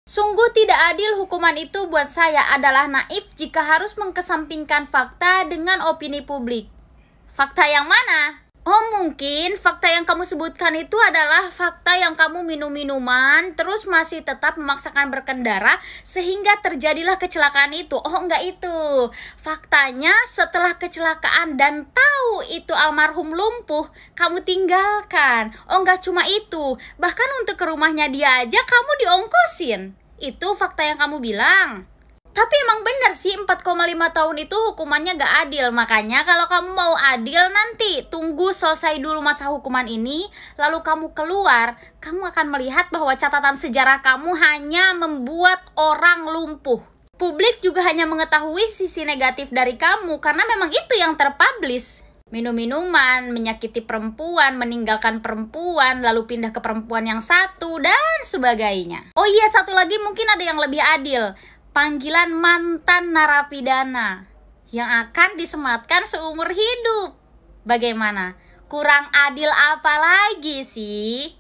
Sungguh tidak adil hukuman itu buat saya adalah naif jika harus mengesampingkan fakta dengan opini publik. Fakta yang mana? Oh, mungkin fakta yang kamu sebutkan itu adalah fakta yang kamu minum minuman terus masih tetap memaksakan berkendara sehingga terjadilah kecelakaan itu. Oh, enggak itu. Faktanya setelah kecelakaan dan tahu itu almarhum lumpuh, kamu tinggalkan. Oh, enggak cuma itu. Bahkan untuk ke rumahnya dia aja kamu diongkosin. Itu fakta yang kamu bilang. Tapi emang bener sih 4,5 tahun itu hukumannya gak adil. Makanya kalau kamu mau adil nanti tunggu selesai dulu masa hukuman ini, lalu kamu keluar, kamu akan melihat bahwa catatan sejarah kamu hanya membuat orang lumpuh. Publik juga hanya mengetahui sisi negatif dari kamu karena memang itu yang terpublish. Minum-minuman, menyakiti perempuan, meninggalkan perempuan, lalu pindah ke perempuan yang satu, dan sebagainya. Oh iya, satu lagi mungkin ada yang lebih adil. Panggilan mantan narapidana yang akan disematkan seumur hidup. Bagaimana? Kurang adil apa lagi sih?